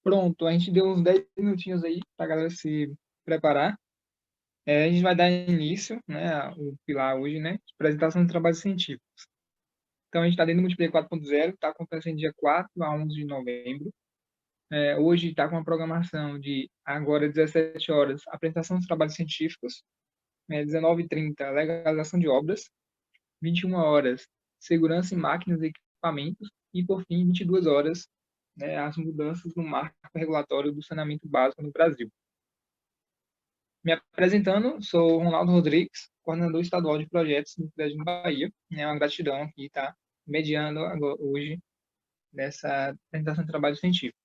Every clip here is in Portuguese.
Pronto, a gente deu uns 10 minutinhos aí para a galera se preparar. A gente vai dar início, né, o pilar hoje, né, de apresentação de trabalhos científicos. Então, a gente está dentro do Multiplayer 4.0, está acontecendo dia 4 a 11 de novembro. Hoje está com uma programação de, agora, 17 horas, apresentação dos trabalhos científicos, 19h30, legalização de obras, 21 horas, segurança em máquinas e equipamentos, e, por fim, 22 horas, né, as mudanças no marco regulatório do saneamento básico no Brasil. Me apresentando, sou Ronaldo Rodrigues, coordenador estadual de projetos no Crédito Bahia. É uma gratidão aqui estar mediando agora, hoje nessa apresentação de trabalho científico.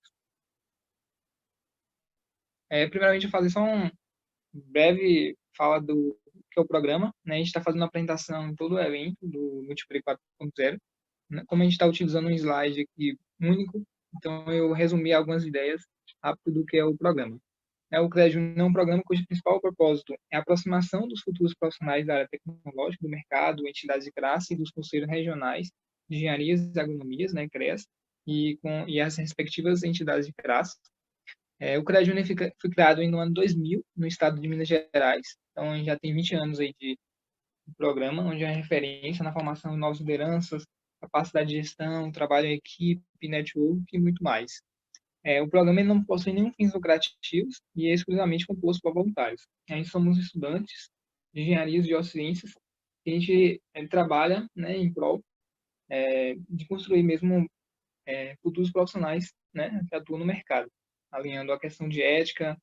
Primeiramente, eu vou fazer só um breve fala do que é o programa. Né? A gente está fazendo uma apresentação em todo o evento do Multiplayer 4.0. Né? Como a gente está utilizando um slide aqui único, então eu resumi algumas ideias rápido do que é o programa. O CREA Júnior é um programa cujo principal propósito é a aproximação dos futuros profissionais da área tecnológica, do mercado, entidades de classe e dos conselhos regionais de engenharias e agronomias, né, CREAS, e as respectivas entidades de classe. O CREA Júnior foi criado no ano 2000, no estado de Minas Gerais, então já tem 20 anos aí de programa, onde é referência na formação de novas lideranças, capacidade de gestão, trabalho em equipe, network e muito mais. O programa não possui nenhum fins lucrativos e é exclusivamente composto por voluntários. A gente somos estudantes de engenharias e geociências e a gente trabalha, né, em prol de construir mesmo futuros profissionais, né, que atuam no mercado, alinhando a questão de ética,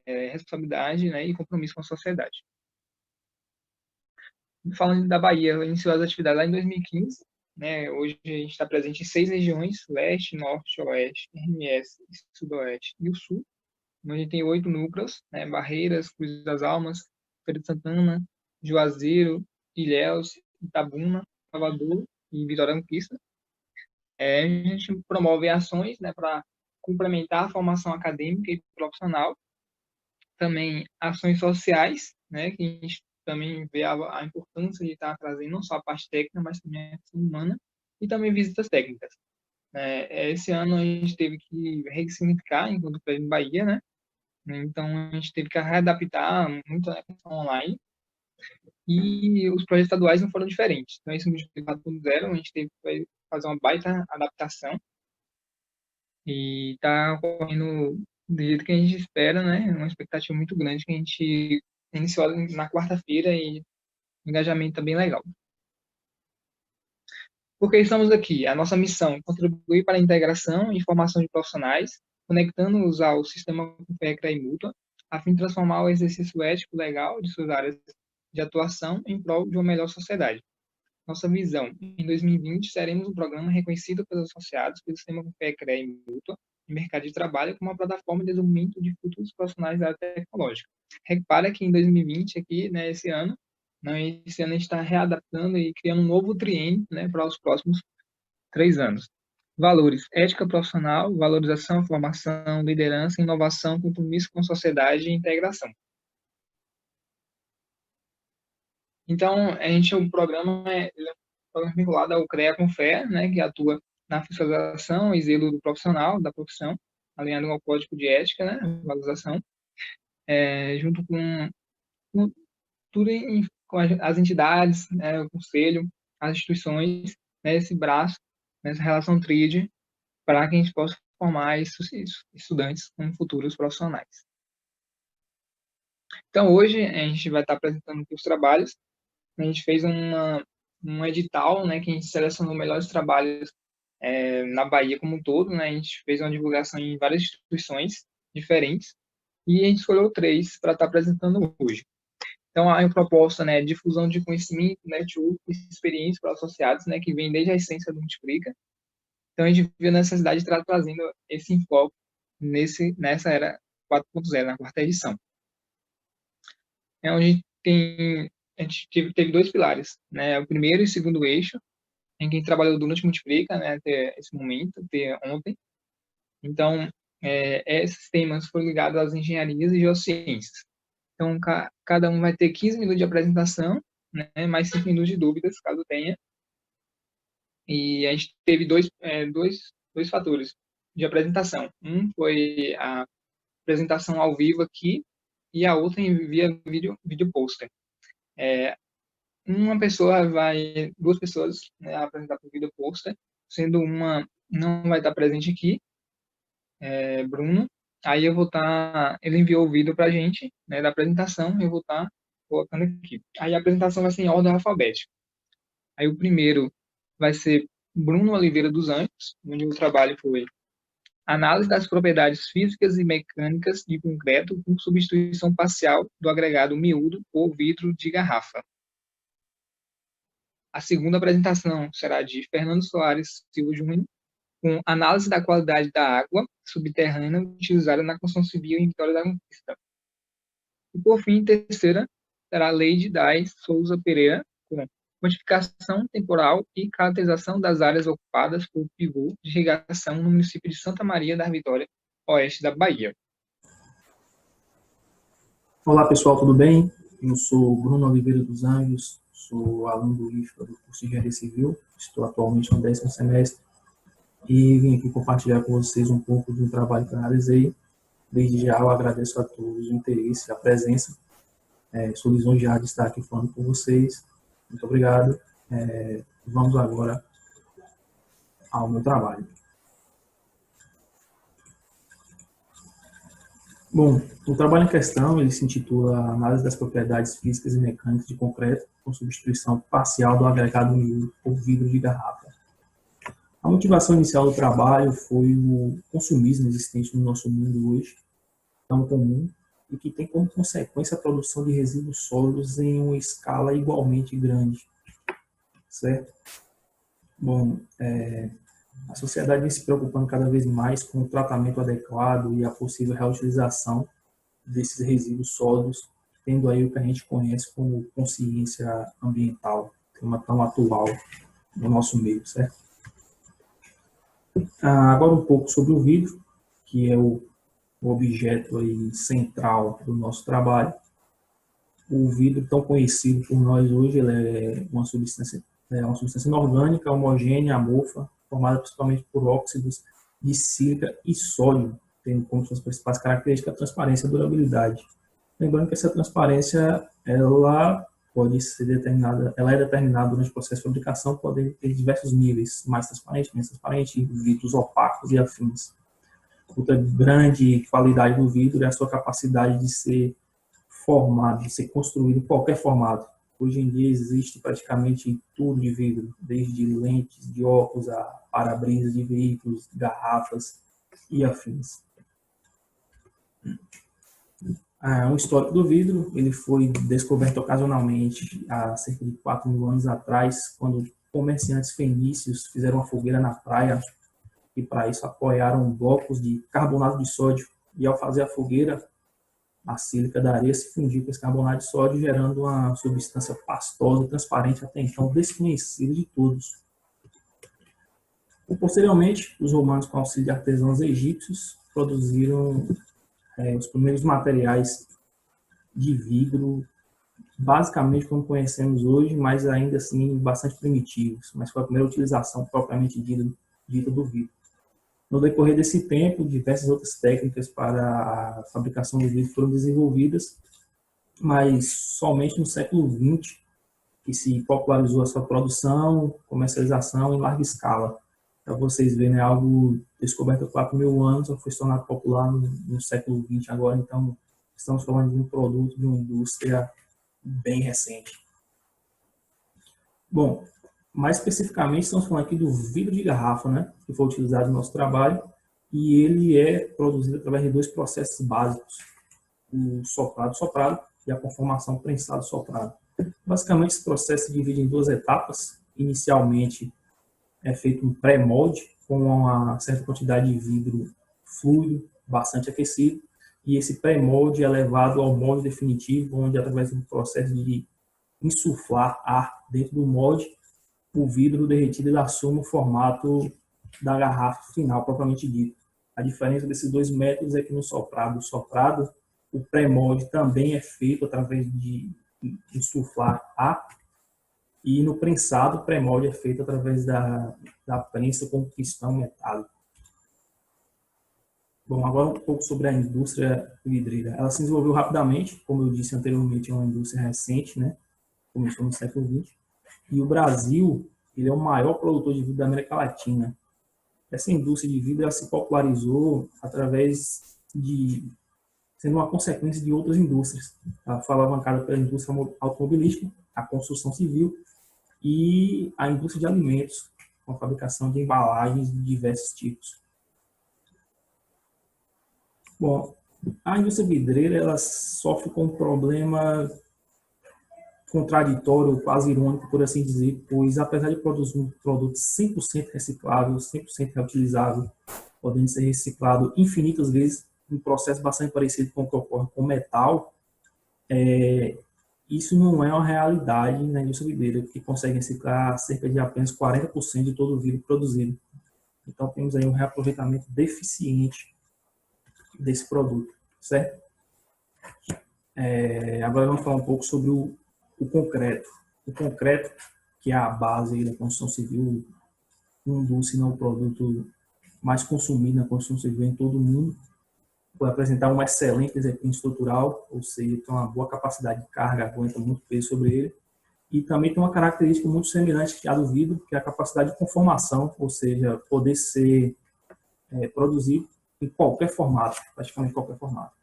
responsabilidade, né, e compromisso com a sociedade. Falando da Bahia, iniciou as atividades lá em 2015. Né? Hoje a gente está presente em 6 regiões: Leste, Norte, Oeste, RMS, Sudoeste e o Sul. A gente tem 8 núcleos, né? Barreiras, Cruz das Almas, Feira de Santana, Juazeiro, Ilhéus, Itabuna, Salvador e Vitória da Conquista. A gente promove ações, né, para complementar a formação acadêmica e profissional. Também ações sociais, né, que a gente também vê a importância de estar trazendo não só a parte técnica, mas também a questão humana, e também visitas técnicas. Esse ano a gente teve que ressignificar enquanto Prédio Bahia, né? Então, a gente teve que readaptar muito a questão online e os projetos estaduais não foram diferentes. Então, esse multiplicado por zero, a gente teve que fazer uma baita adaptação e está ocorrendo do jeito que a gente espera, né? Uma expectativa muito grande que a gente iniciou na quarta-feira e o engajamento está bem legal. Por que estamos aqui? A nossa missão é contribuir para a integração e formação de profissionais, conectando-os ao sistema CREA e mútua, a fim de transformar o exercício ético legal de suas áreas de atuação em prol de uma melhor sociedade. Nossa visão: em 2020, seremos um programa reconhecido pelos associados pelo sistema CREA e mútua e mercado de trabalho como uma plataforma de desenvolvimento de futuros profissionais da área tecnológica. Repara que em 2020, aqui, né, esse ano a gente está readaptando e criando um novo triênio, né, para os próximos 3 anos. Valores: ética profissional, valorização, formação, liderança, inovação, compromisso com a sociedade e integração. Então, o programa é vinculado ao CREA com FEA, né, que atua na fiscalização e zelo do profissional, da profissão, alinhado ao Código de Ética, né, valorização, junto com tudo com as entidades, né, o conselho, as instituições, né, esse braço, nessa relação tríade, para que a gente possa formar esses estudantes como futuros profissionais. Então, hoje, a gente vai estar apresentando aqui os trabalhos. A gente fez um edital, né, que a gente selecionou melhores trabalhos na Bahia como um todo, né? A gente fez uma divulgação em várias instituições diferentes e a gente escolheu 3 para estar apresentando hoje. Então, a proposta, né, é difusão de conhecimento, network e experiência para associados, né, que vem desde a essência do Multiplica. Então, a gente viu a necessidade de estar trazendo esse enfoque nessa era 4.0, na quarta edição. Onde a gente teve 2 pilares, né, o primeiro e o segundo eixo, em quem trabalhou durante o Multiplica, né, até esse momento, até ontem. Então, esses temas foram ligados às engenharias e geociências. Então, cada um vai ter 15 minutos de apresentação, né, mais 5 minutos de dúvidas, caso tenha. E a gente teve dois fatores. de apresentação. Um foi a apresentação ao vivo aqui e a outra via vídeo poster. Duas pessoas, né, apresentar por vídeo poster, sendo uma não vai estar presente aqui, Bruno. Aí eu vou estar, ele enviou o vídeo para a gente, né, da apresentação, eu vou estar colocando aqui. Aí a apresentação vai ser em ordem alfabética. Aí o primeiro vai ser Bruno Oliveira dos Anjos, onde o trabalho foi análise das propriedades físicas e mecânicas de concreto com substituição parcial do agregado miúdo por vidro de garrafa. A segunda apresentação será de Fernando Soares Silva Júnior, com análise da qualidade da água subterrânea utilizada na construção civil em Vitória da Conquista. E, por fim, terceira, será Leide Dais Souza Pereira, com quantificação temporal e caracterização das áreas ocupadas por pivô de irrigação no município de Santa Maria da Vitória, oeste da Bahia. Olá, pessoal, tudo bem? Eu sou Bruno Oliveira dos Anjos, sou aluno do IFPA do curso de Engenharia Civil, estou atualmente no 10º semestre e vim aqui compartilhar com vocês um pouco do trabalho que eu realizei. Desde já eu agradeço a todos o interesse, a presença. Sou lisonjeado de estar aqui falando com vocês. Muito obrigado. Vamos agora ao meu trabalho. Bom, o trabalho em questão ele se intitula Análise das propriedades físicas e mecânicas de concreto com substituição parcial do agregado miúdo por vidro de garrafa. A motivação inicial do trabalho foi o consumismo existente no nosso mundo hoje, tão comum, e que tem como consequência a produção de resíduos sólidos em uma escala igualmente grande, certo? Bom, a sociedade vem se preocupando cada vez mais com o tratamento adequado e a possível reutilização desses resíduos sólidos, tendo aí o que a gente conhece como consciência ambiental, tema tão atual no nosso meio, certo? Agora um pouco sobre o vidro, que é o objeto aí central do nosso trabalho. O vidro, tão conhecido por nós hoje, ele é uma substância inorgânica, homogênea, amorfa, formada principalmente por óxidos de sílica e sódio, tendo como suas principais características a transparência e a durabilidade. Lembrando que essa transparência ela pode ser determinada, ela é determinada durante o processo de fabricação, pode ter diversos níveis, mais transparente, menos transparente, vidros opacos e afins. Outra grande qualidade do vidro é a sua capacidade de ser formado, de ser construído em qualquer formato. Hoje em dia existe praticamente tudo de vidro, desde lentes de óculos a para-brisas de veículos, garrafas e afins. Um histórico do vidro, ele foi descoberto ocasionalmente há cerca de 4.000 anos atrás, quando comerciantes fenícios fizeram uma fogueira na praia e para isso apoiaram blocos de carbonato de sódio e ao fazer a fogueira, a sílica da areia se fundiu com esse carbonato de sódio, gerando uma substância pastosa e transparente até então desconhecida de todos. E, posteriormente, os romanos, com auxílio de artesãos egípcios, produziram os primeiros materiais de vidro, basicamente como conhecemos hoje, mas ainda assim bastante primitivos, mas foi a primeira utilização propriamente dita do vidro. No decorrer desse tempo, diversas outras técnicas para a fabricação do vidro foram desenvolvidas, mas somente no século XX que se popularizou a sua produção, comercialização em larga escala. Para vocês verem, é algo descoberto há 4.000 anos, foi se tornado popular no século XX agora, então estamos falando de um produto, de uma indústria bem recente. Bom, mais especificamente, estamos falando aqui do vidro de garrafa, né, que foi utilizado no nosso trabalho, e ele é produzido através de dois processos básicos, o soprado e a conformação prensado-soprado. Basicamente, esse processo se divide em duas etapas. Inicialmente, é feito um pré-molde com uma certa quantidade de vidro fluido, bastante aquecido, e esse pré-molde é levado ao molde definitivo, onde, através do processo de insuflar ar dentro do molde, o vidro derretido ele assume o formato da garrafa final, propriamente dito. A diferença desses dois métodos é que no soprado, o pré-molde também é feito através de insuflar ar, e no prensado, o pré-molde é feito através da prensa com pistão metálico. Bom, agora um pouco sobre a indústria vidreira. Ela se desenvolveu rapidamente, como eu disse anteriormente, é uma indústria recente, né? Começou no século XX. E o Brasil, ele é o maior produtor de vidro da América Latina. Essa indústria de vidro ela se popularizou através de sendo uma consequência de outras indústrias. Ela foi alavancada pela indústria automobilística, a construção civil e a indústria de alimentos, com a fabricação de embalagens de diversos tipos. Bom, a indústria vidreira ela sofre com um problema contraditório, quase irônico, por assim dizer, pois apesar de produzir um produto 100% reciclável, 100% reutilizável, podendo ser reciclado infinitas vezes, um processo bastante parecido com o que ocorre com o metal, isso não é uma realidade na indústria vidreira, que consegue reciclar cerca de apenas 40% de todo o vidro produzido. Então, temos aí um reaproveitamento deficiente desse produto, certo? Agora vamos falar um pouco sobre o concreto. O concreto, que é a base da construção civil, um dos, se não o produto mais consumido na construção civil em todo o mundo, por apresentar um excelente desempenho estrutural, ou seja, tem uma boa capacidade de carga, aguenta muito peso sobre ele, e também tem uma característica muito semelhante à do vidro, que é a capacidade de conformação, ou seja, poder ser produzido em qualquer formato, praticamente qualquer formato.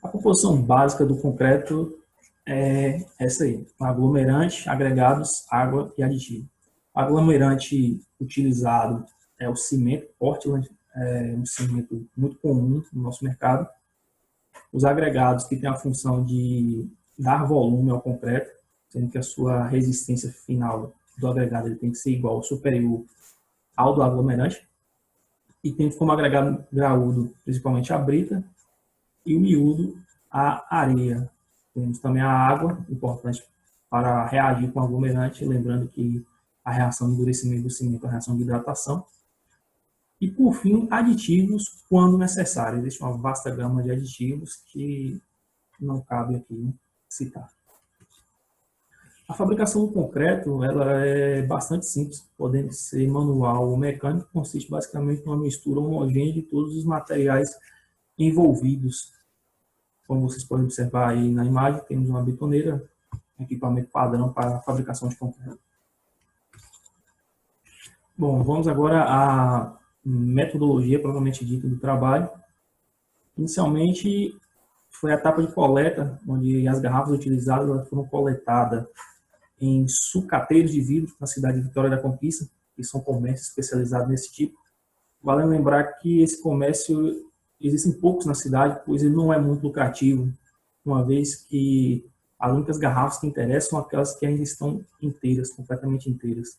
A composição básica do concreto é essa aí, aglomerante, agregados, água e aditivo. O aglomerante utilizado é o cimento Portland, é um cimento muito comum no nosso mercado. Os agregados que têm a função de dar volume ao concreto, sendo que a sua resistência final do agregado ele tem que ser igual ou superior ao do aglomerante. E tem como agregado graúdo principalmente a brita e o miúdo a areia. Temos também a água, importante para reagir com o aglomerante, lembrando que a reação de endurecimento do cimento é a reação de hidratação. E, por fim, aditivos quando necessário. Existe uma vasta gama de aditivos que não cabe aqui citar. A fabricação do concreto ela é bastante simples, podendo ser manual ou mecânico, consiste basicamente em uma mistura homogênea de todos os materiais envolvidos. Como vocês podem observar aí na imagem, temos uma betoneira, equipamento padrão para a fabricação de concreto. Bom, vamos agora à metodologia propriamente dita do trabalho. Inicialmente, foi a etapa de coleta, onde as garrafas utilizadas foram coletadas em sucateiros de vidro na cidade de Vitória da Conquista, que são comércios especializados nesse tipo. Vale lembrar que esse comércio existem poucos na cidade, pois ele não é muito lucrativo, uma vez que as únicas garrafas que interessam são aquelas que ainda estão inteiras, completamente inteiras.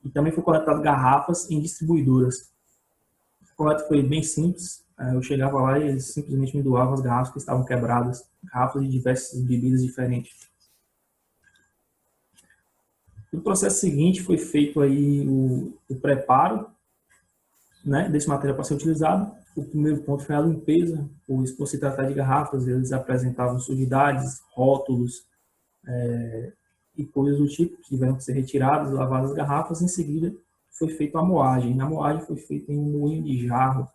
E também foi coletado garrafas em distribuidoras. O coleta foi bem simples. Eu chegava lá e eles simplesmente me doavam as garrafas que estavam quebradas, garrafas de diversas bebidas diferentes. No processo seguinte foi feito aí o preparo, né, desse material para ser utilizado. O primeiro ponto foi a limpeza, pois por se tratar de garrafas, eles apresentavam sujidades, rótulos e coisas do tipo, que tiveram que ser retiradas, lavadas as garrafas. Em seguida foi feita a moagem. A moagem foi feita em um moinho de jarro,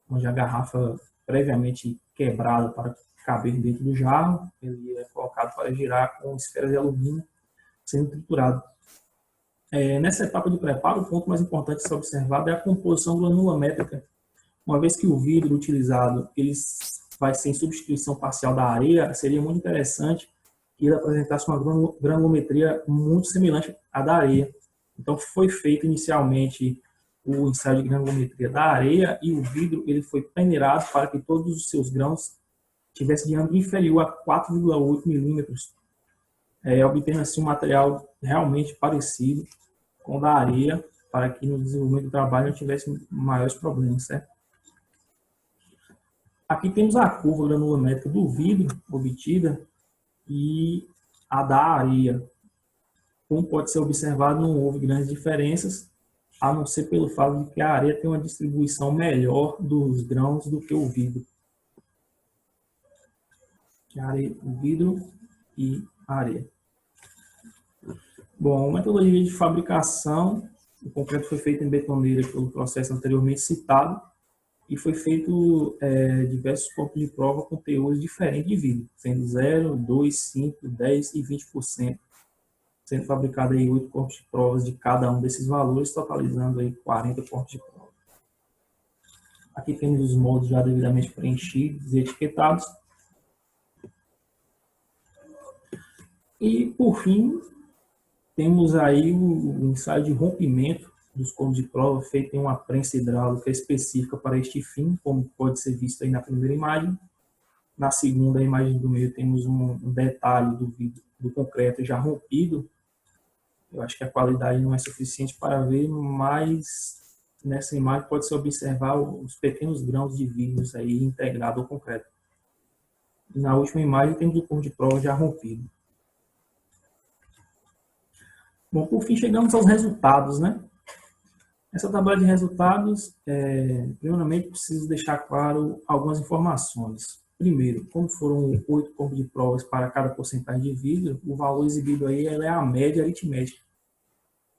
onde a garrafa previamente quebrada para caber dentro do jarro, ele é colocado para girar com esferas de alumínio, sendo triturado. Nessa etapa de preparo, o ponto mais importante a ser observado é a composição granulométrica. Uma vez que o vidro utilizado ele vai ser em substituição parcial da areia, seria muito interessante que ele apresentasse uma granulometria muito semelhante à da areia. Então, foi feito inicialmente o ensaio de granulometria da areia e o vidro ele foi peneirado para que todos os seus grãos tivessem diâmetro inferior a 4,8 milímetros, obtendo assim um material realmente parecido com o da areia, para que no desenvolvimento do trabalho não tivesse maiores problemas, certo? Aqui temos a curva granulométrica do vidro obtida e a da areia. Como pode ser observado, não houve grandes diferenças, a não ser pelo fato de que a areia tem uma distribuição melhor dos grãos do que o vidro. O vidro e a areia. Bom, a metodologia de fabricação O concreto foi feito em betoneira pelo processo anteriormente citado e foi feito diversos corpos de prova com teores diferentes de vidro, sendo 0, 2, 5, 10 e 20%, sendo fabricado aí 8 corpos de provas de cada um desses valores, totalizando aí 40 corpos de prova. Aqui temos os moldes já devidamente preenchidos e etiquetados. E, por fim, temos aí o ensaio de rompimento dos corpos de prova feito em uma prensa hidráulica específica para este fim, como pode ser visto aí na primeira imagem. Na segunda imagem do meio temos um detalhe do vidro, do concreto já rompido. Eu acho que a qualidade não é suficiente para ver, mas nessa imagem pode-se observar os pequenos grãos de vidros aí integrados ao concreto. E na última imagem temos o corpo de prova já rompido. Bom, por fim, chegamos aos resultados, né? Essa tabela de resultados, primeiramente, preciso deixar claro algumas informações. Primeiro, como foram 8 corpos de provas para cada porcentagem de vidro, o valor exibido aí é a média aritmética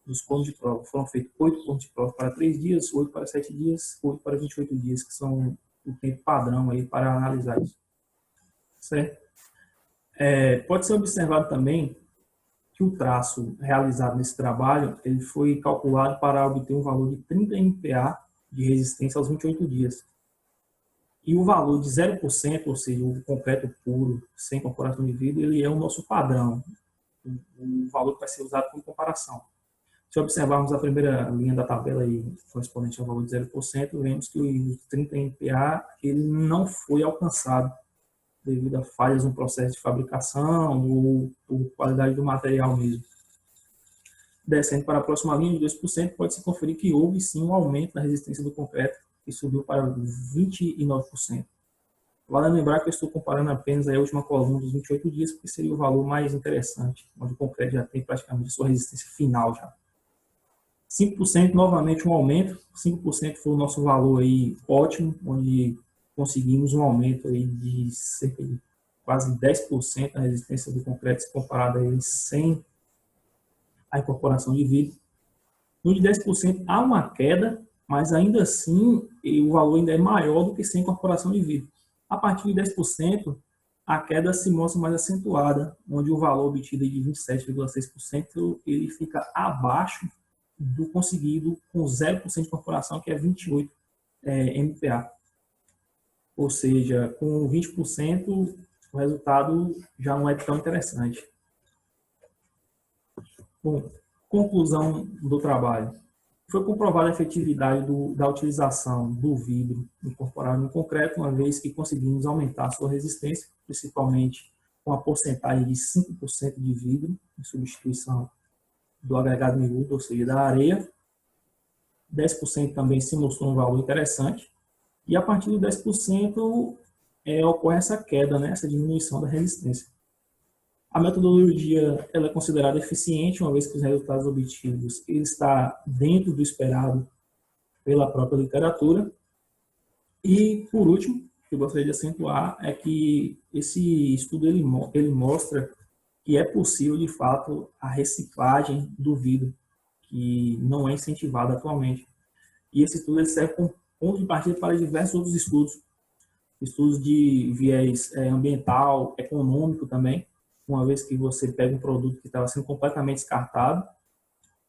dos corpos de prova. Foram feitos 8 corpos de prova para 3 dias, 8 para 7 dias, 8 para 28 dias, que são o tempo padrão aí para analisar isso. Certo? Pode ser observado também que o traço realizado nesse trabalho ele foi calculado para obter um valor de 30 MPa de resistência aos 28 dias. E o valor de 0%, ou seja, o concreto puro, sem incorporação de vidro, ele é o nosso padrão, o valor que vai ser usado como comparação. Se observarmos a primeira linha da tabela aí, correspondente ao valor de 0%, vemos que o 30 MPa ele não foi alcançado devido a falhas no processo de fabricação ou por qualidade do material mesmo. Descendo para a próxima linha de 2%, pode-se conferir que houve sim um aumento na resistência do concreto, que subiu para 29%. Vale lembrar que eu estou comparando apenas a última coluna dos 28 dias, porque seria o valor mais interessante, onde o concreto já tem praticamente sua resistência final já. 5% novamente um aumento, 5% foi o nosso valor aí ótimo, onde conseguimos um aumento aí de cerca de quase 10% na resistência do concreto, se comparado aí sem a incorporação de vidro. No de 10% há uma queda, mas ainda assim o valor ainda é maior do que sem incorporação de vidro. A partir de 10%, a queda se mostra mais acentuada, onde o valor obtido de 27,6% ele fica abaixo do conseguido com 0% de incorporação, que é 28 MPa. Ou seja, com 20%, o resultado já não é tão interessante. Bom, conclusão do trabalho. Foi comprovada a efetividade da utilização do vidro incorporado no concreto, uma vez que conseguimos aumentar a sua resistência, principalmente com a porcentagem de 5% de vidro, em substituição do agregado miúdo, ou seja, da areia. 10% também se mostrou um valor interessante. E a partir de 10% ocorre essa queda, né, essa diminuição da resistência. A metodologia ela é considerada eficiente, uma vez que os resultados obtidos estão dentro do esperado pela própria literatura. E, por último, o que eu gostaria de acentuar é que esse estudo ele mostra que é possível, de fato, a reciclagem do vidro, que não é incentivada atualmente. E esse estudo ele serve como ponto de partida para diversos outros estudos. Estudos de viés ambiental, econômico também, uma vez que você pega um produto que estava sendo completamente descartado,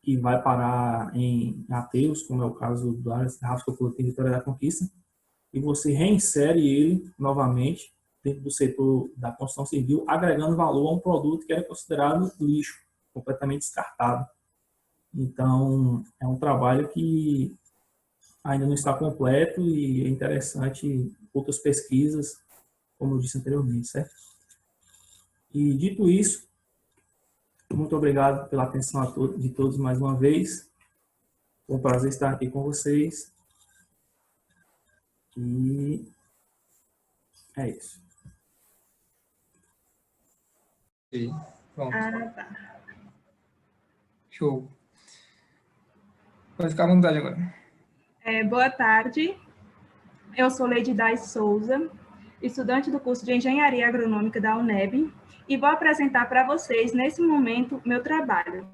que vai parar em aterros, como é o caso das garrafas que eu coloquei em Vitória da Conquista, e você reinsere ele novamente dentro do setor da construção civil, agregando valor a um produto que era considerado lixo, completamente descartado. Então, é um trabalho que ainda não está completo e é interessante outras pesquisas, como eu disse anteriormente, certo? E dito isso, muito obrigado pela atenção de todos mais uma vez. Foi um prazer estar aqui com vocês. E é isso. Ok, pronto. Tá. Show. Pode ficar à vontade agora. Boa tarde. Eu sou Leide Dais Souza, estudante do curso de Engenharia Agronômica da UNEB, e vou apresentar para vocês, nesse momento, meu trabalho,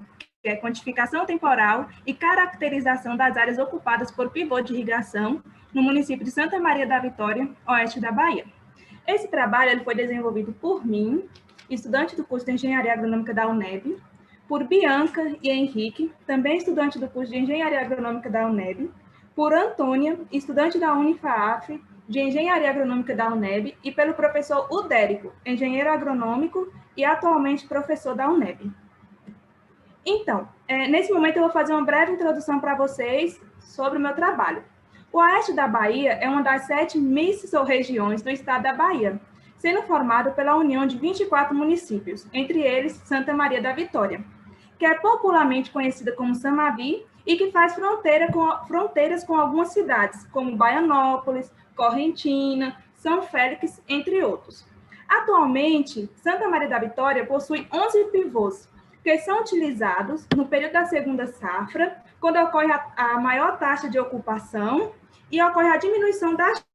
que é quantificação temporal e caracterização das áreas ocupadas por pivô de irrigação no município de Santa Maria da Vitória, oeste da Bahia. Esse trabalho ele foi desenvolvido por mim, estudante do curso de Engenharia Agronômica da UNEB, por Bianca e Henrique, também estudante do curso de Engenharia Agronômica da UNEB, por Antônia, estudante da Unifaaf, de Engenharia Agronômica da UNEB, e pelo professor Udérico, engenheiro agronômico e atualmente professor da UNEB. Então, nesse momento eu vou fazer uma breve introdução para vocês sobre o meu trabalho. O oeste da Bahia é uma das 7 micro-regiões do estado da Bahia, sendo formado pela união de 24 municípios, entre eles Santa Maria da Vitória, que é popularmente conhecida como Samavi e que faz fronteiras com algumas cidades, como Baianópolis, Correntina, São Félix, entre outros. Atualmente, Santa Maria da Vitória possui 11 pivôs, que são utilizados no período da segunda safra, quando ocorre a maior taxa de ocupação e ocorre a diminuição da chuva.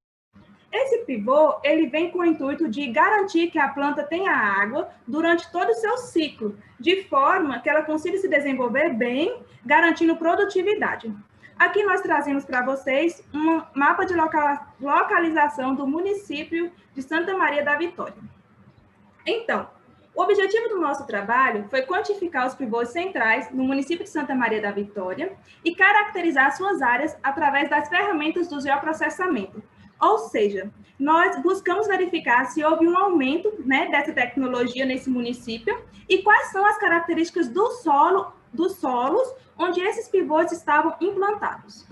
Esse pivô, ele vem com o intuito de garantir que a planta tenha água durante todo o seu ciclo, de forma que ela consiga se desenvolver bem, garantindo produtividade. Aqui nós trazemos para vocês um mapa de localização do município de Santa Maria da Vitória. Então, o objetivo do nosso trabalho foi quantificar os pivôs centrais no município de Santa Maria da Vitória e caracterizar suas áreas através das ferramentas do geoprocessamento. Ou seja, nós buscamos verificar se houve um aumento, dessa tecnologia nesse município e quais são as características dos solos onde esses pivôs estavam implantados.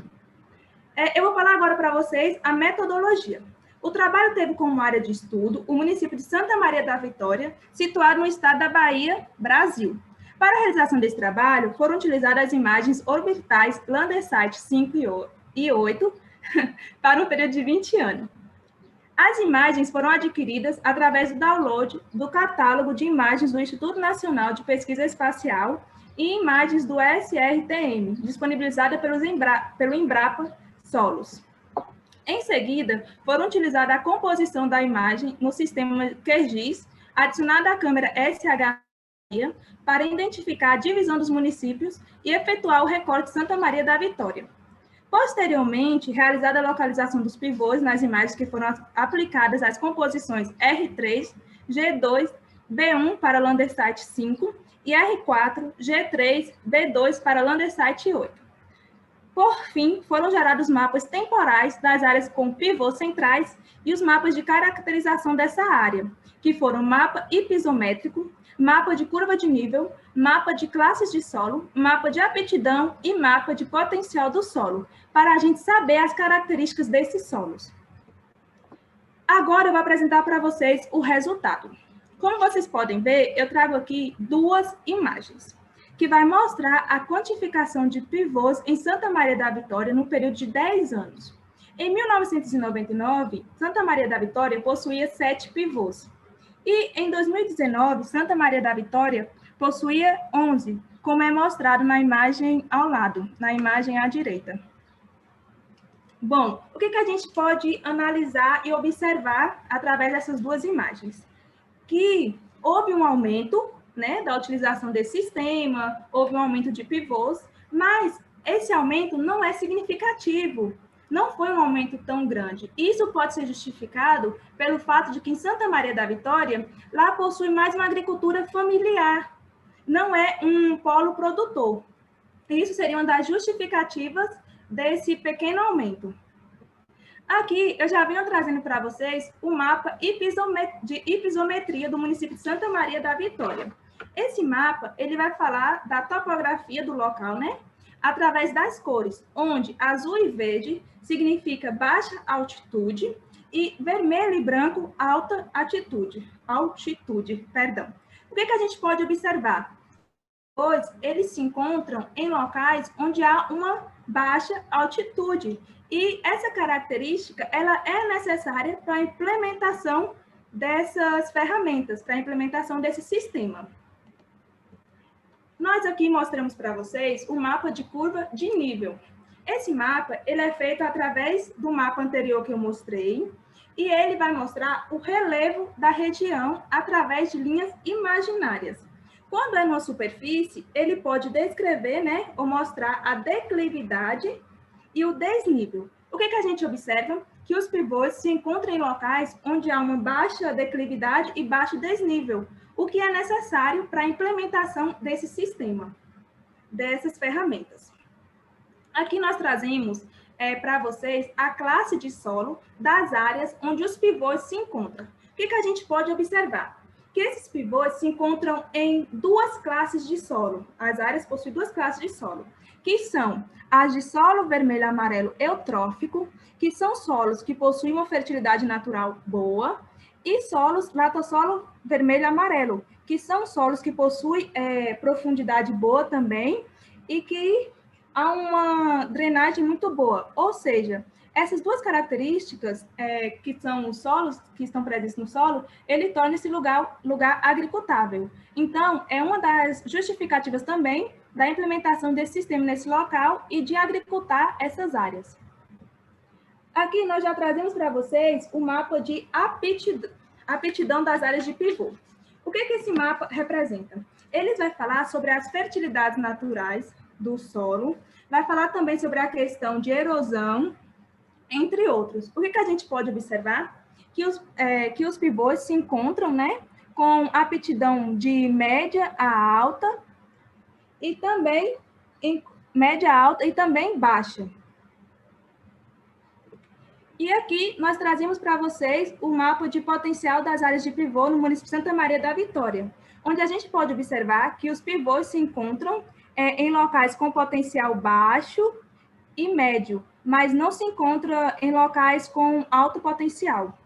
Eu vou falar agora para vocês a metodologia. O trabalho teve como área de estudo o município de Santa Maria da Vitória, situado no estado da Bahia, Brasil. Para a realização desse trabalho, foram utilizadas as imagens orbitais Landsat 5 e 8 para um período de 20 anos. As imagens foram adquiridas através do download do catálogo de imagens do Instituto Nacional de Pesquisa Espacial e imagens do SRTM, disponibilizada pelo Embrapa Solos. Em seguida, foram utilizada a composição da imagem no sistema QGIS, adicionada à câmera SH para identificar a divisão dos municípios e efetuar o recorte de Santa Maria da Vitória. Posteriormente, realizada a localização dos pivôs nas imagens que foram aplicadas às composições R3, G2, B1 para Landsat 5 e R4, G3, B2 para Landsat 8. Por fim, foram gerados mapas temporais das áreas com pivôs centrais e os mapas de caracterização dessa área, que foram mapa ipisométrico, mapa de curva de nível, mapa de classes de solo, mapa de aptidão e mapa de potencial do solo, para a gente saber as características desses solos. Agora eu vou apresentar para vocês o resultado. Como vocês podem ver, eu trago aqui 2 imagens, que vai mostrar a quantificação de pivôs em Santa Maria da Vitória no período de 10 anos. Em 1999, Santa Maria da Vitória possuía 7 pivôs. E em 2019, Santa Maria da Vitória possuía 11, como é mostrado na imagem ao lado, na imagem à direita. Bom, o que a gente pode analisar e observar através dessas 2 imagens? Que houve um aumento, da utilização desse sistema, houve um aumento de pivôs, mas esse aumento não é significativo, não foi um aumento tão grande. Isso pode ser justificado pelo fato de que em Santa Maria da Vitória, lá possui mais uma agricultura familiar, não é um polo produtor. Isso seria uma das justificativas desse pequeno aumento. Aqui, eu já venho trazendo para vocês o mapa de ipisometria do município de Santa Maria da Vitória. Esse mapa, ele vai falar da topografia do local, através das cores, onde azul e verde significa baixa altitude e vermelho e branco alta altitude. O que a gente pode observar? Pois eles se encontram em locais onde há uma baixa altitude. E essa característica, ela é necessária para a implementação dessas ferramentas, para a implementação desse sistema. Nós aqui mostramos para vocês o mapa de curva de nível. Esse mapa, ele é feito através do mapa anterior que eu mostrei, e ele vai mostrar o relevo da região através de linhas imaginárias. Quando é numa superfície, ele pode descrever, né, ou mostrar a declividade e o desnível. O que a gente observa? Que os pivôs se encontram em locais onde há uma baixa declividade e baixo desnível, o que é necessário para a implementação desse sistema, dessas ferramentas. Aqui nós trazemos para vocês a classe de solo das áreas onde os pivôs se encontram. O que a gente pode observar? Que esses pivôs se encontram em duas classes de solo. As áreas possuem duas classes de solo, que são as de solo vermelho-amarelo eutrófico, que são solos que possuem uma fertilidade natural boa, e solos latossolo vermelho-amarelo, que são solos que possuem profundidade boa também e que há uma drenagem muito boa. Ou seja, essas duas características, que são os solos, que estão presentes no solo, ele torna esse lugar agricultável. Então, é uma das justificativas também da implementação desse sistema nesse local e de agricultar essas áreas. Aqui nós já trazemos para vocês o mapa de aptidão das áreas de pivô. O que esse mapa representa? Ele vai falar sobre as fertilidades naturais do solo, vai falar também sobre a questão de erosão, entre outros. O que a gente pode observar? Que os pivôs se encontram, né, com aptidão de média a alta e também média alta e também baixa. E aqui nós trazemos para vocês o mapa de potencial das áreas de pivô no município de Santa Maria da Vitória, onde a gente pode observar que os pivôs se encontram em locais com potencial baixo e médio, mas não se encontra em locais com alto potencial.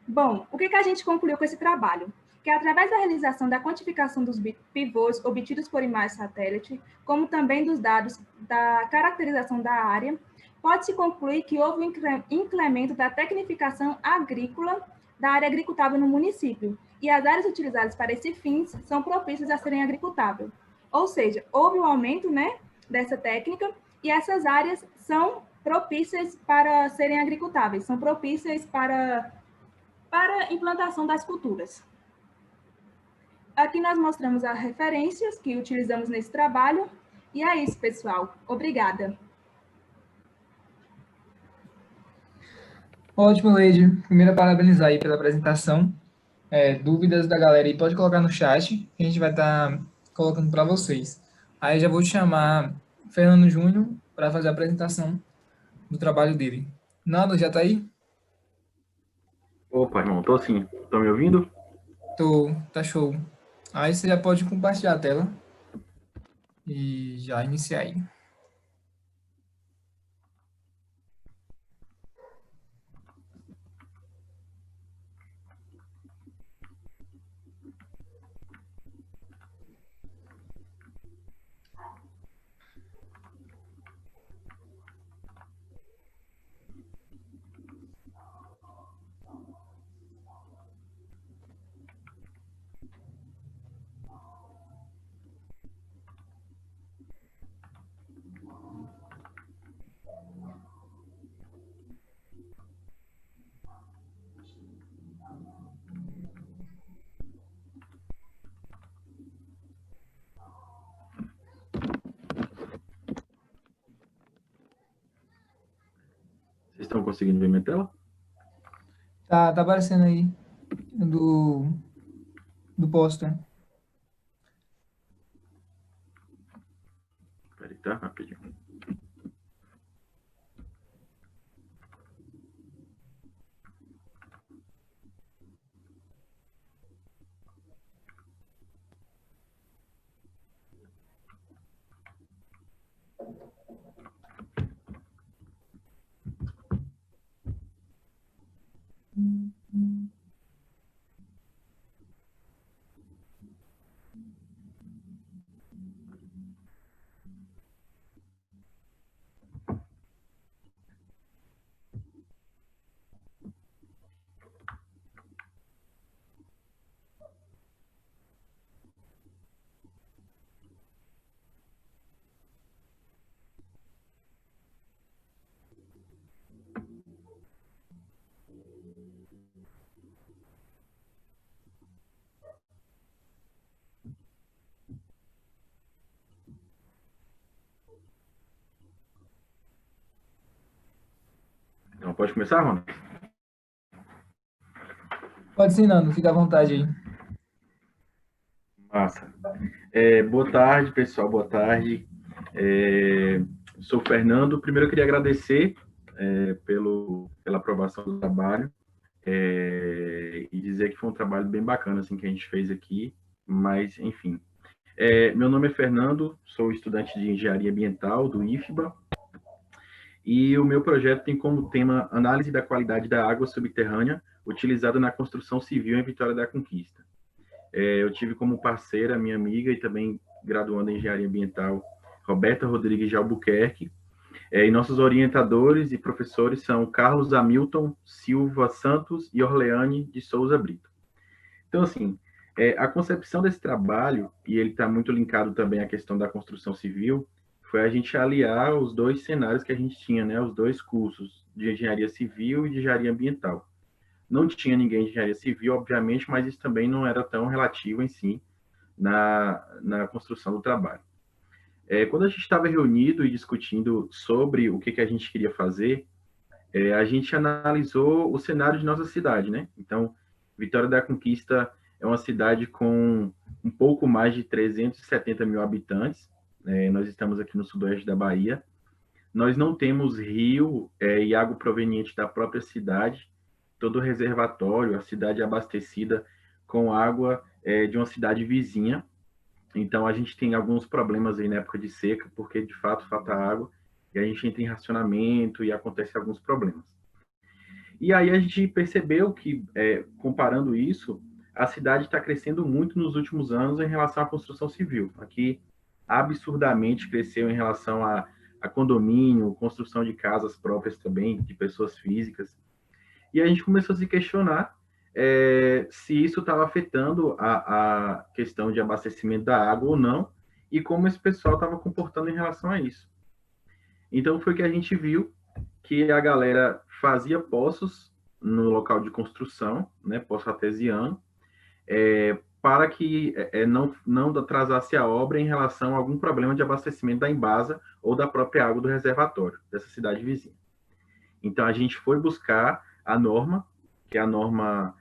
Bom, o que a gente concluiu com esse trabalho? Que através da realização da quantificação dos pivôs obtidos por imagem satélite, como também dos dados da caracterização da área, pode-se concluir que houve um incremento da tecnificação agrícola da área agricultável no município, e as áreas utilizadas para esse fim são propícias a serem agricultáveis. Ou seja, houve um aumento, né, dessa técnica, e essas áreas são propícias para serem agricultáveis, são propícias para a implantação das culturas. Aqui nós mostramos as referências que utilizamos nesse trabalho, e é isso, pessoal. Obrigada. Ótimo, Leide. Primeiro, parabenizar aí pela apresentação. Dúvidas da galera aí, pode colocar no chat, que a gente vai estar colocando para vocês. Aí já vou chamar Fernando Júnior para fazer a apresentação do trabalho dele. Nando, já está aí? Opa, irmão, tô sim. Estão me ouvindo? Tô, tá show. Aí você já pode compartilhar a tela e já iniciar aí. Vocês estão conseguindo ver minha tela? Tá aparecendo aí do pôster. Peraí, tá? Rapidinho. pode começar, Rony? Pode sim, Nando, fica à vontade aí. Massa. Boa tarde, pessoal, boa tarde. Sou o Fernando. Primeiro eu queria agradecer pela aprovação do trabalho e dizer que foi um trabalho bem bacana assim, que a gente fez aqui, mas, enfim. Meu nome é Fernando, sou estudante de Engenharia Ambiental do IFBA, e o meu projeto tem como tema análise da qualidade da água subterrânea utilizada na construção civil em Vitória da Conquista. Eu tive como parceira minha amiga e também graduanda em Engenharia Ambiental, Roberta Rodrigues de Albuquerque, e nossos orientadores e professores são Carlos Hamilton Silva Santos e Orleane de Souza Brito. Então, assim, a concepção desse trabalho, e ele está muito linkado também à questão da construção civil, foi a gente aliar os dois cenários que a gente tinha, né, os dois cursos de engenharia civil e de engenharia ambiental. Não tinha ninguém de engenharia civil, obviamente, mas isso também não era tão relativo em si na construção do trabalho. Quando a gente estava reunido e discutindo sobre o que a gente queria fazer, a gente analisou o cenário de nossa cidade, né? Então, Vitória da Conquista é uma cidade com um pouco mais de 370 mil habitantes. Nós estamos aqui no sudoeste da Bahia. Nós não temos rio e água proveniente da própria cidade. Todo o reservatório, a cidade é abastecida com água de uma cidade vizinha. Então, a gente tem alguns problemas aí na época de seca, porque, de fato, falta água, e a gente entra em racionamento e acontece alguns problemas. E aí a gente percebeu que, comparando isso, a cidade está crescendo muito nos últimos anos em relação à construção civil. Aqui, absurdamente cresceu em relação a condomínio, construção de casas próprias também, de pessoas físicas. E a gente começou a se questionar se isso estava afetando a questão de abastecimento da água ou não, e como esse pessoal estava comportando em relação a isso. Então, foi que a gente viu que a galera fazia poços no local de construção, né, poço artesiano, para que não atrasasse a obra em relação a algum problema de abastecimento da embasa ou da própria água do reservatório dessa cidade vizinha. Então, a gente foi buscar a norma, que é a norma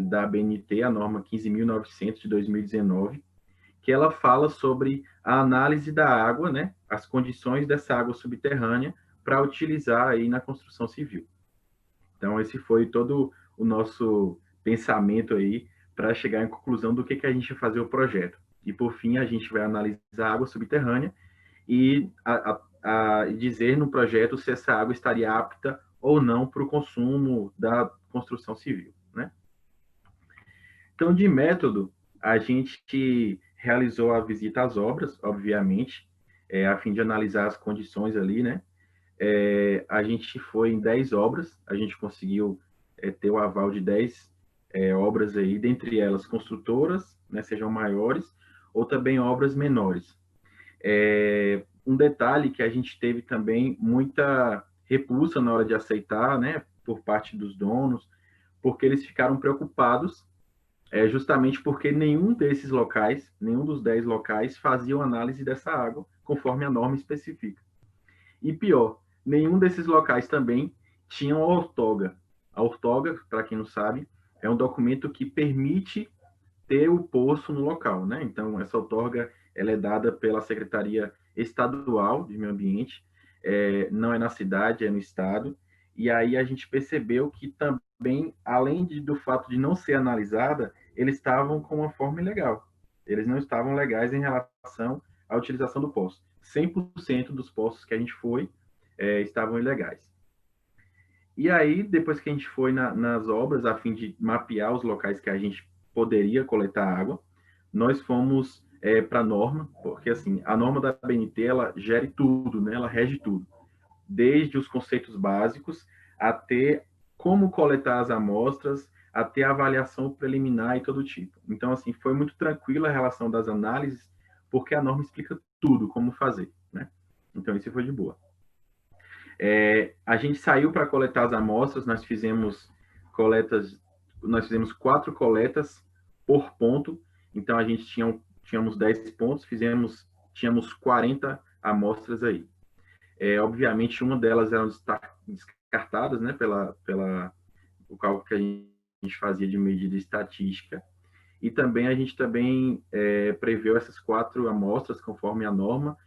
da ABNT, a norma 15.900 de 2019, que ela fala sobre a análise da água, né, as condições dessa água subterrânea para utilizar aí na construção civil. Então, esse foi todo o nosso pensamento aí para chegar em conclusão do que a gente vai fazer o projeto. E, por fim, a gente vai analisar a água subterrânea e dizer no projeto se essa água estaria apta ou não para o consumo da construção civil, né? Então, de método, a gente realizou a visita às obras, obviamente, a fim de analisar as condições ali, né? A gente foi em 10 obras, a gente conseguiu ter o aval de 10 obras aí, dentre elas construtoras, né, sejam maiores, ou também obras menores. Um detalhe que a gente teve também muita repulsa na hora de aceitar, né, por parte dos donos, porque eles ficaram preocupados, justamente porque nenhum desses locais, nenhum dos 10 locais, fazia análise dessa água, conforme a norma especifica. E pior, nenhum desses locais também tinha uma ortoga. A ortoga, para quem não sabe, é um documento que permite ter o poço no local, né? Então, essa outorga, ela é dada pela Secretaria Estadual de Meio Ambiente, não é na cidade, é no estado, e aí a gente percebeu que também, além do fato de não ser analisada, eles estavam com uma forma ilegal. Eles não estavam legais em relação à utilização do poço. 100% dos poços que a gente foi estavam ilegais. E aí, depois que a gente foi nas obras, a fim de mapear os locais que a gente poderia coletar água, nós fomos para a norma, porque assim, a norma da BNT, ela gere tudo, né? Ela rege tudo, desde os conceitos básicos até como coletar as amostras, até a avaliação preliminar e todo tipo. Então, assim, foi muito tranquila a relação das análises, porque a norma explica tudo, como fazer, né? Então, isso foi de boa. A gente saiu para coletar as amostras, nós fizemos 4 coletas por ponto, então a gente tínhamos 10 pontos, tínhamos 40 amostras aí. Obviamente, uma delas era descartadas, né, o cálculo que a gente fazia de medida estatística. E também a gente preveu essas 4 amostras, conforme a norma,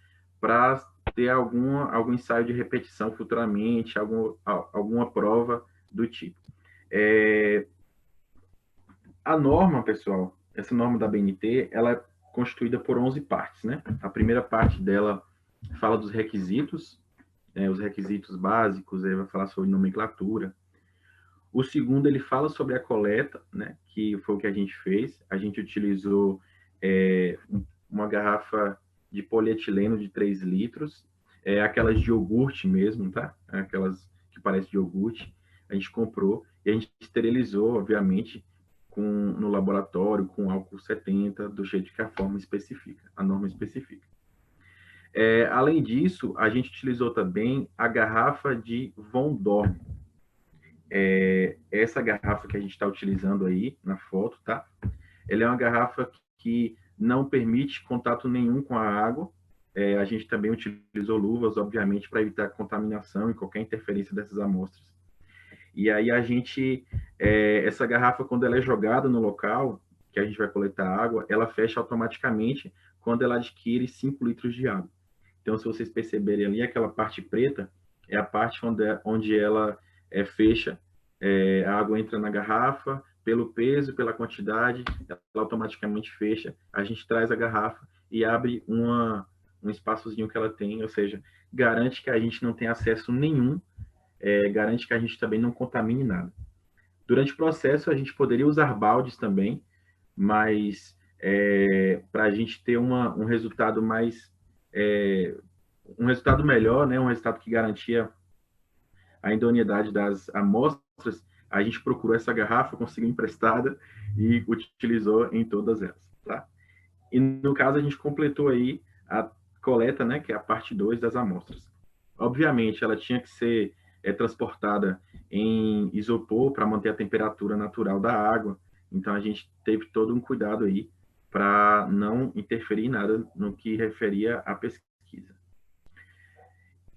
para ter algum ensaio de repetição futuramente, alguma prova do tipo. A norma, pessoal, essa norma da BNT, ela é constituída por 11 partes, né? A primeira parte dela fala dos requisitos, os requisitos básicos, aí vai falar sobre nomenclatura. O segundo, ele fala sobre a coleta, né? Que foi o que a gente fez. A gente utilizou uma garrafa de polietileno de 3 litros, aquelas de iogurte mesmo, tá? Aquelas que parecem de iogurte. A gente comprou e a gente esterilizou, obviamente, no laboratório, com álcool 70, do jeito que a norma especifica. Além disso, a gente utilizou também a garrafa de Von Dorn. Essa garrafa que a gente está utilizando aí na foto, tá? Ela é uma garrafa que não permite contato nenhum com a água. A gente também utilizou luvas, obviamente, para evitar contaminação e qualquer interferência dessas amostras. E aí essa garrafa, quando ela é jogada no local que a gente vai coletar água, ela fecha automaticamente quando ela adquire 5 litros de água. Então, se vocês perceberem ali, aquela parte preta é a parte onde ela fecha, a água entra na garrafa, pelo peso, pela quantidade, ela automaticamente fecha. A gente traz a garrafa e abre um espaçozinho que ela tem, ou seja, garante que a gente não tem acesso nenhum, garante que a gente também não contamine nada. Durante o processo, a gente poderia usar baldes também, mas para a gente ter um resultado um resultado melhor, né, um resultado que garantia a idoneidade das amostras, a gente procurou essa garrafa, conseguiu emprestada e utilizou em todas elas, tá? E no caso, a gente completou aí a coleta, né, que é a parte 2 das amostras. Obviamente, ela tinha que ser transportada em isopor para manter a temperatura natural da água. Então, a gente teve todo um cuidado aí para não interferir em nada no que referia à pesquisa.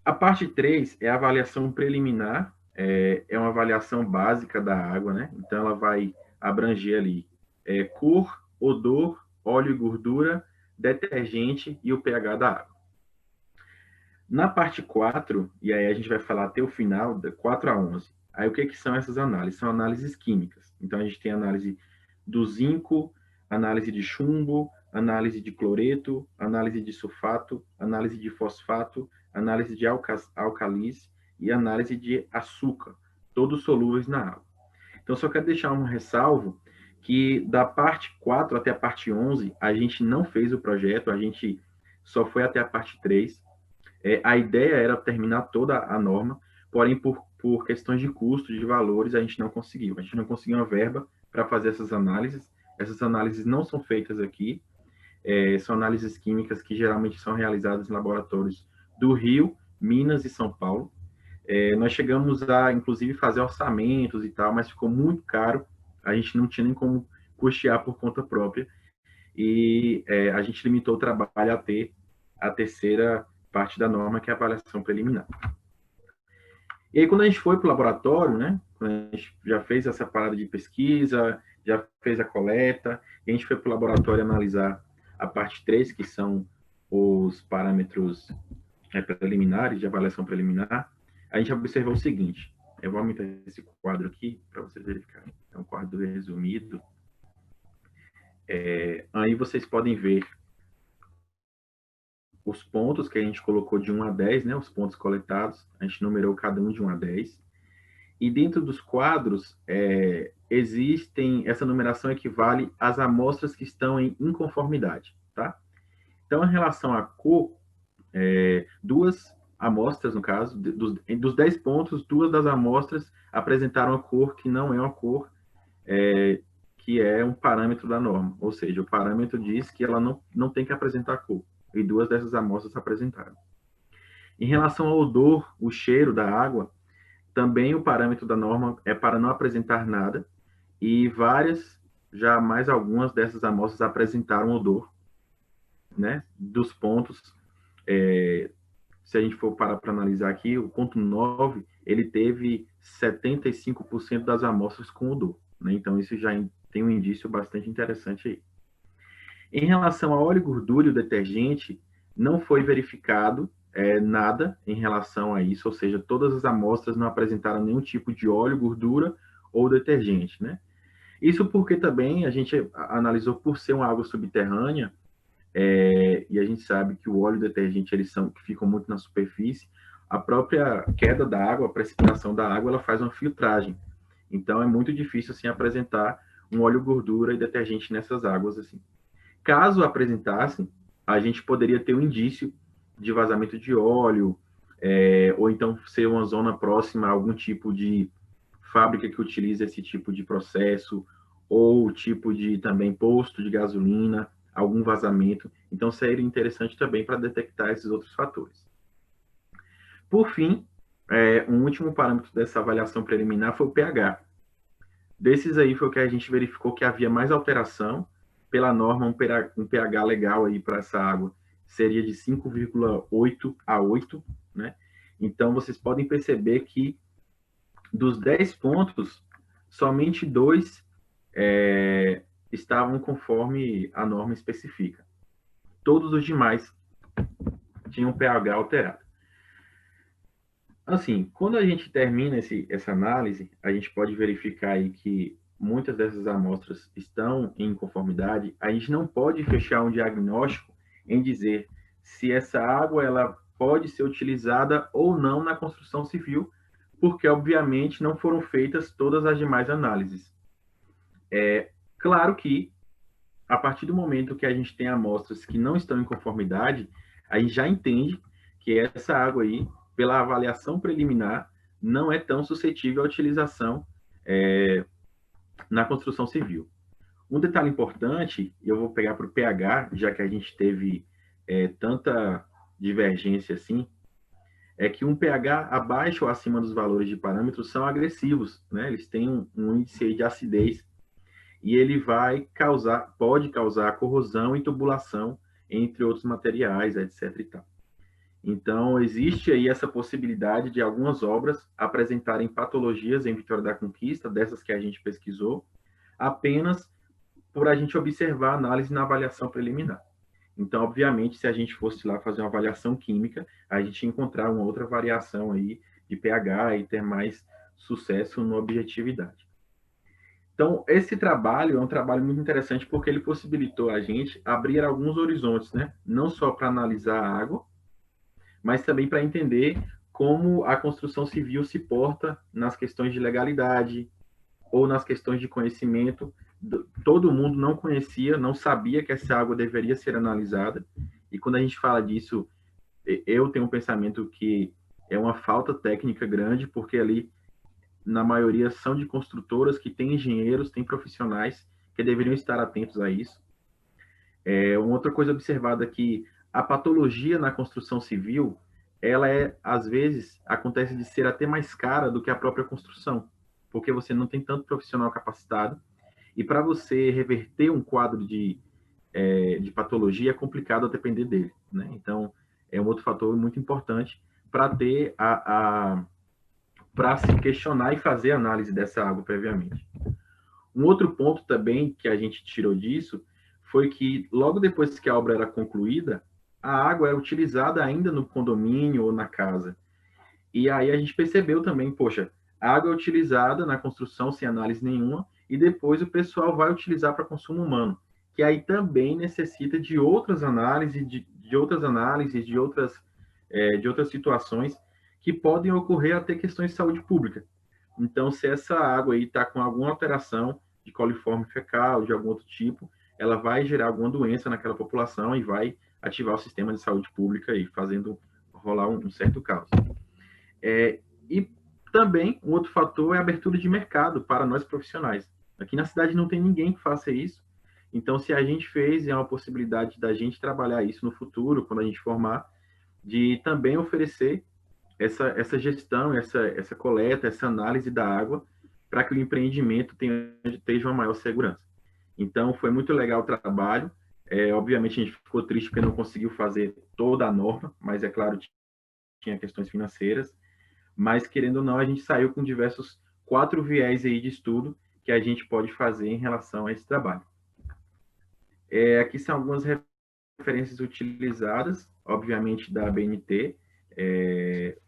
A parte 3 é a avaliação preliminar, é uma avaliação básica da água, né? Então, ela vai abranger ali cor, odor, óleo e gordura, detergente e o pH da água. Na parte 4, e aí a gente vai falar até o final, da 4 a 11, aí o que são essas análises? São análises químicas. Então, a gente tem análise do zinco, análise de chumbo, análise de cloreto, análise de sulfato, análise de fosfato, análise de alcalis e análise de açúcar, todos solúveis na água. Então, só quero deixar um ressalvo que da parte 4 até a parte 11, a gente não fez o projeto, a gente só foi até a parte 3. A ideia era terminar toda a norma, porém, por questões de custo, de valores, a gente não conseguiu. A gente não conseguiu uma verba para fazer essas análises. Essas análises não são feitas aqui, são análises químicas que geralmente são realizadas em laboratórios do Rio, Minas e São Paulo. Nós chegamos a, inclusive, fazer orçamentos e tal, mas ficou muito caro, a gente não tinha nem como custear por conta própria, e a gente limitou o trabalho a ter a terceira parte da norma, que é a avaliação preliminar. E aí, quando a gente foi para o laboratório, né, quando a gente já fez essa parada de pesquisa, já fez a coleta, e a gente foi para o laboratório analisar a parte 3, que são os parâmetros preliminares, de avaliação preliminar, a gente observou o seguinte, eu vou aumentar esse quadro aqui para vocês verificarem, é um quadro resumido. Aí vocês podem ver os pontos que a gente colocou de 1 a 10, né, os pontos coletados, a gente numerou cada um de 1 a 10, e dentro dos quadros, essa numeração equivale às amostras que estão em inconformidade, tá? Então, em relação à cor, 2 amostras, no caso, dos 10 pontos, 2 das amostras apresentaram a cor que não é uma cor que é um parâmetro da norma, ou seja, o parâmetro diz que ela não tem que apresentar cor, e 2 dessas amostras apresentaram. Em relação ao odor, o cheiro da água, também o parâmetro da norma é para não apresentar nada, e já mais algumas dessas amostras apresentaram odor, né, dos pontos se a gente for parar para analisar aqui, o ponto 9, ele teve 75% das amostras com odor, né? Então, isso já tem um indício bastante interessante aí. Em relação a óleo, gordura e o detergente, não foi verificado nada em relação a isso, ou seja, todas as amostras não apresentaram nenhum tipo de óleo, gordura ou detergente, né? Isso porque também a gente analisou por ser uma água subterrânea, e a gente sabe que o óleo e o detergente que ficam muito na superfície, a própria queda da água, a precipitação da água, ela faz uma filtragem. Então é muito difícil assim apresentar um óleo, gordura e detergente nessas águas assim. Caso apresentassem, a gente poderia ter um indício de vazamento de óleo, ou então ser uma zona próxima a algum tipo de fábrica que utiliza esse tipo de processo, ou tipo de também posto de gasolina, algum vazamento. Então, seria interessante também para detectar esses outros fatores. Por fim, um último parâmetro dessa avaliação preliminar foi o pH. Desses aí foi o que a gente verificou que havia mais alteração. Pela norma, um pH legal aí para essa água seria de 5,8 a 8, né? Então, vocês podem perceber que dos 10 pontos, somente 2 estavam conforme a norma especifica. Todos os demais tinham pH alterado. Assim, quando a gente termina essa análise, a gente pode verificar aí que muitas dessas amostras estão em conformidade. A gente não pode fechar um diagnóstico em dizer se essa água ela pode ser utilizada ou não na construção civil, porque, obviamente, não foram feitas todas as demais análises. Claro que, a partir do momento que a gente tem amostras que não estão em conformidade, a gente já entende que essa água aí, pela avaliação preliminar, não é tão suscetível à utilização na construção civil. Um detalhe importante, eu vou pegar para o pH, já que a gente teve tanta divergência assim, é que um pH abaixo ou acima dos valores de parâmetros são agressivos, né? Eles têm um índice de acidez e ele pode causar corrosão e tubulação, entre outros materiais, etc. e tal. Então, existe aí essa possibilidade de algumas obras apresentarem patologias em Vitória da Conquista, dessas que a gente pesquisou, apenas por a gente observar a análise na avaliação preliminar. Então, obviamente, se a gente fosse lá fazer uma avaliação química, a gente ia encontrar uma outra variação aí de pH e ter mais sucesso na objetividade. Então, esse trabalho é um trabalho muito interessante porque ele possibilitou a gente abrir alguns horizontes, né? Não só para analisar a água, mas também para entender como a construção civil se porta nas questões de legalidade ou nas questões de conhecimento. Todo mundo não conhecia, não sabia que essa água deveria ser analisada. E quando a gente fala disso, eu tenho um pensamento que é uma falta técnica grande, porque ali, na maioria, são de construtoras que têm engenheiros, têm profissionais que deveriam estar atentos a isso. Uma outra coisa observada é que a patologia na construção civil, ela às vezes, acontece de ser até mais cara do que a própria construção, porque você não tem tanto profissional capacitado, e para você reverter um quadro de patologia é complicado a depender dele, né? Então, é um outro fator muito importante para ter para se questionar e fazer análise dessa água previamente. Um outro ponto também que a gente tirou disso foi que, logo depois que a obra era concluída, a água é utilizada ainda no condomínio ou na casa. E aí a gente percebeu também, poxa, a água é utilizada na construção sem análise nenhuma, e depois o pessoal vai utilizar para consumo humano, que aí também necessita de outras análises, de outras situações que podem ocorrer até questões de saúde pública. Então, se essa água aí está com alguma alteração de coliforme fecal, de algum outro tipo, ela vai gerar alguma doença naquela população e vai ativar o sistema de saúde pública aí, fazendo rolar um certo caos. E também, um outro fator é a abertura de mercado para nós profissionais. Aqui na cidade não tem ninguém que faça isso, então se a gente fez, é uma possibilidade da gente trabalhar isso no futuro, quando a gente formar, de também oferecer essa gestão, essa coleta, essa análise da água, para que o empreendimento tenha uma maior segurança. Então, foi muito legal o trabalho. Obviamente, a gente ficou triste porque não conseguiu fazer toda a norma, mas, é claro, tinha questões financeiras, mas, querendo ou não, a gente saiu com diversos 4 viés aí de estudo que a gente pode fazer em relação a esse trabalho. Aqui são algumas referências utilizadas, obviamente da ABNT,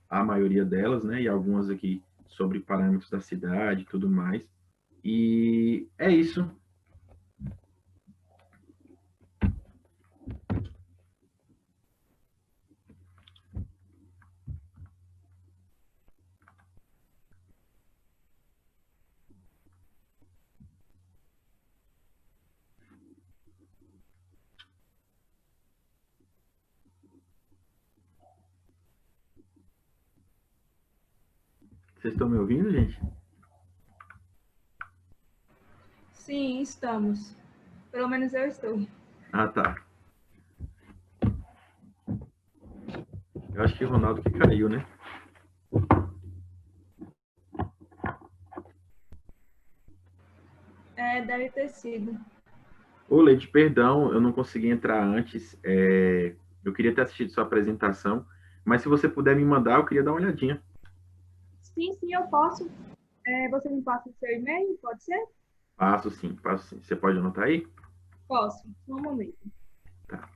a maioria delas, né, e algumas aqui sobre parâmetros da cidade e tudo mais. E é isso. Vocês estão me ouvindo, gente? Sim, estamos. Pelo menos eu estou. Ah, tá. Eu acho que o Ronaldo que caiu, né? Deve ter sido. Ô, Leide, perdão, eu não consegui entrar antes. Eu queria ter assistido sua apresentação, mas se você puder me mandar, eu queria dar uma olhadinha. Sim, eu posso. Você me passa o seu e-mail, pode ser? Passo sim, passo sim. Você pode anotar aí? Posso. Só um momento. Tá.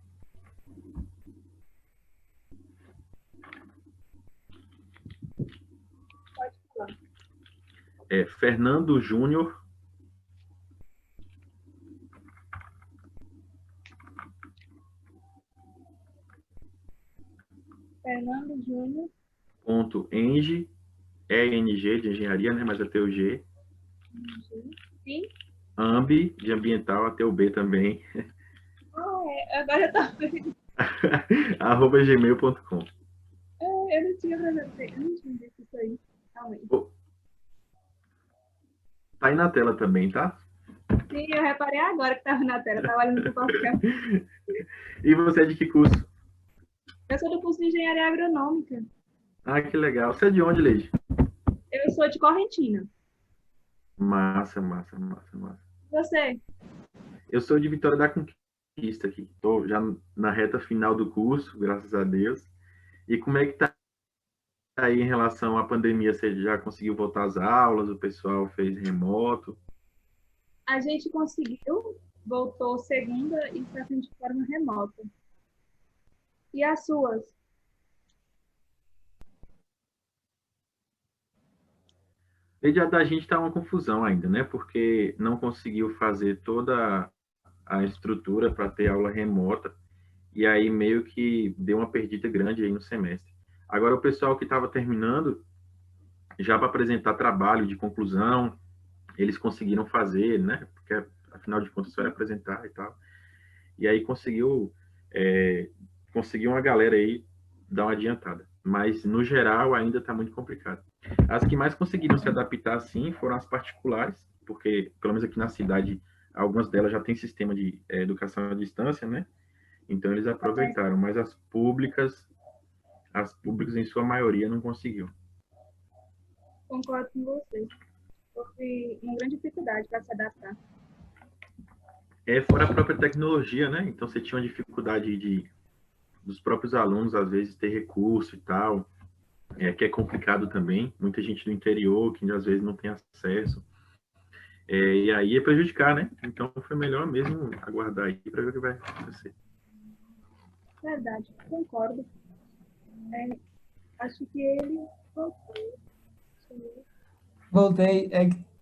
Pode falar. Fernando Júnior. Fernando Júnior. .eng, ENG de engenharia, né? Mas até o G. Sim. Ambi, de ambiental, até o B também. Agora eu tô vendo. @gmail.com. Eu não tinha presente. Eu não tinha visto isso aí. Realmente. Tá aí na tela também, tá? Sim, eu reparei agora que estava na tela. Estava olhando pro papel. E você é de que curso? Eu sou do curso de Engenharia Agronômica. Ah, que legal. Você é de onde, Leide? Eu sou de Correntina. Massa, massa, massa, massa. Você? Eu sou de Vitória da Conquista aqui. Estou já na reta final do curso, graças a Deus. E como é que tá aí em relação à pandemia? Você já conseguiu voltar às aulas? O pessoal fez remoto? A gente conseguiu, voltou segunda e está de forma remota. E as suas? Desde a da gente está uma confusão ainda, né? Porque não conseguiu fazer toda a estrutura para ter aula remota. E aí meio que deu uma perdida grande aí no semestre. Agora, o pessoal que estava terminando, já para apresentar trabalho de conclusão, eles conseguiram fazer, né? Porque afinal de contas só era apresentar e tal. E aí conseguiu uma galera aí dar uma adiantada. Mas no geral ainda está muito complicado. As que mais conseguiram se adaptar assim foram as particulares, porque pelo menos aqui na cidade algumas delas já têm sistema de educação à distância, né? Então eles aproveitaram, mas as públicas em sua maioria não conseguiu. Concordo com você. Houve uma grande dificuldade para se adaptar. Fora a própria tecnologia, né? Então você tinha uma dificuldade dos próprios alunos, às vezes, ter recurso e tal, que é complicado também. Muita gente do interior que às vezes não tem acesso. E aí é prejudicar, né? Então foi melhor mesmo aguardar aí para ver o que vai acontecer. Verdade, concordo. Acho que ele voltou. Voltei.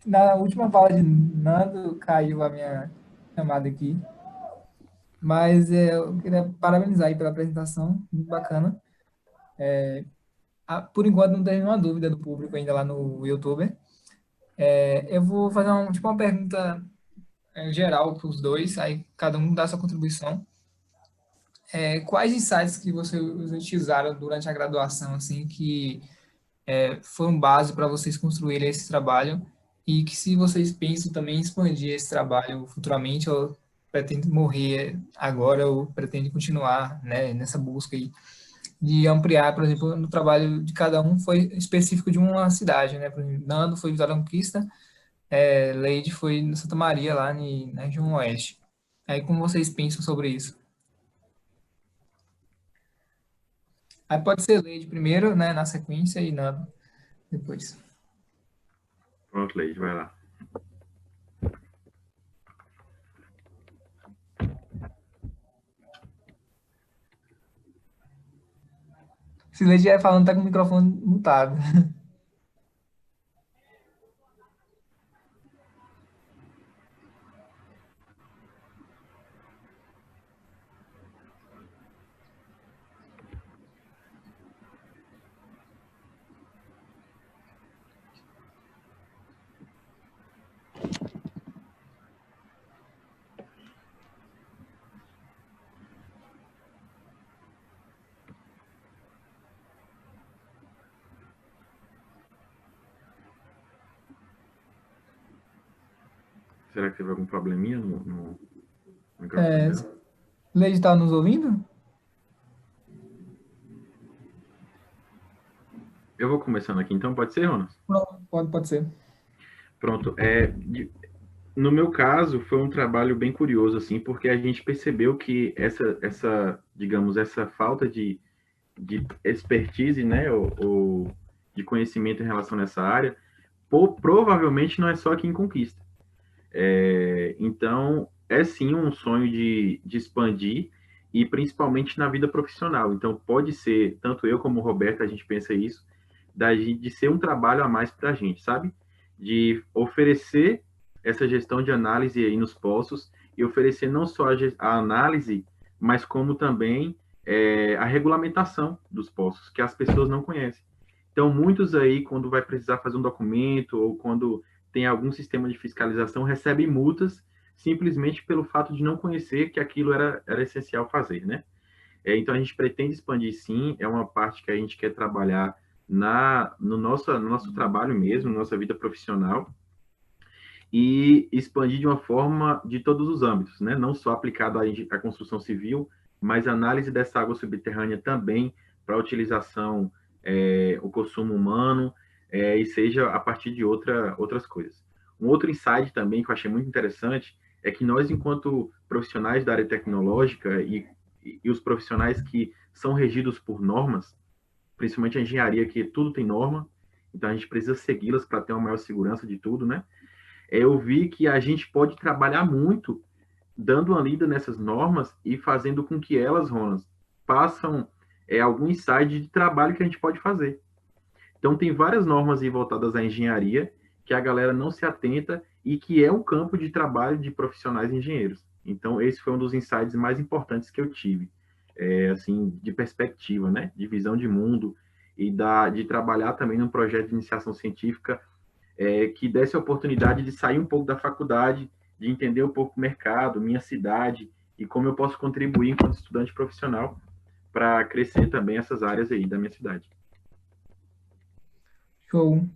Na última fala de Nando caiu a minha chamada aqui. Mas eu queria parabenizar aí pela apresentação, muito bacana. Por enquanto não tem nenhuma dúvida do público ainda lá no YouTube. Eu vou fazer uma pergunta geral para os dois, aí cada um dá sua contribuição. Quais insights que vocês utilizaram durante a graduação, assim, que foram base para vocês construírem esse trabalho e que se vocês pensam também em expandir esse trabalho futuramente ou pretendem morrer agora ou pretendem continuar, né, nessa busca aí de ampliar, por exemplo, no trabalho de cada um foi específico de uma cidade, né? Por exemplo, Nando foi Vitória da Conquista, Leide foi em Santa Maria, lá na região oeste. Aí como vocês pensam sobre isso? Aí pode ser Leide primeiro, né, na sequência, e Nando depois. Pronto, Leide, vai lá. Se Leide estiver falando, tá com o microfone mutado. Será que teve algum probleminha no microfone É, dela? Leide está nos ouvindo? Eu vou começando aqui, então pode ser, Jonas? Pronto, pode ser. Pronto. No meu caso, foi um trabalho bem curioso, assim, porque a gente percebeu que digamos, essa falta de expertise, né, ou de conhecimento em relação a essa área, provavelmente não é só aqui em Conquista. Então, é sim um sonho de expandir, e principalmente na vida profissional. Então, pode ser, tanto eu como o Roberto, a gente pensa isso, de ser um trabalho a mais para a gente, sabe? De oferecer essa gestão de análise aí nos poços, e oferecer não só a análise, mas como também a regulamentação dos poços, que as pessoas não conhecem. Então, muitos aí, quando vai precisar fazer um documento, ou quando tem algum sistema de fiscalização, recebem multas simplesmente pelo fato de não conhecer que aquilo era essencial fazer, né? Então, a gente pretende expandir, sim, é uma parte que a gente quer trabalhar no nosso trabalho mesmo, nossa vida profissional, e expandir de uma forma de todos os âmbitos, né? Não só aplicado à construção civil, mas análise dessa água subterrânea também para utilização, o consumo humano, e seja a partir de outras coisas. Um outro insight também que eu achei muito interessante é que nós, enquanto profissionais da área tecnológica e os profissionais que são regidos por normas, principalmente a engenharia, que tudo tem norma, então a gente precisa segui-las para ter uma maior segurança de tudo, né? Eu vi que a gente pode trabalhar muito dando uma lida nessas normas e fazendo com que elas, Ronas, façam algum insight de trabalho que a gente pode fazer. Então, tem várias normas aí voltadas à engenharia que a galera não se atenta e que é um campo de trabalho de profissionais engenheiros. Então, esse foi um dos insights mais importantes que eu tive, assim, de perspectiva, né? De visão de mundo e de trabalhar também num projeto de iniciação científica que desse a oportunidade de sair um pouco da faculdade, de entender um pouco o mercado, minha cidade, e como eu posso contribuir enquanto estudante profissional para crescer também essas áreas aí da minha cidade. Show.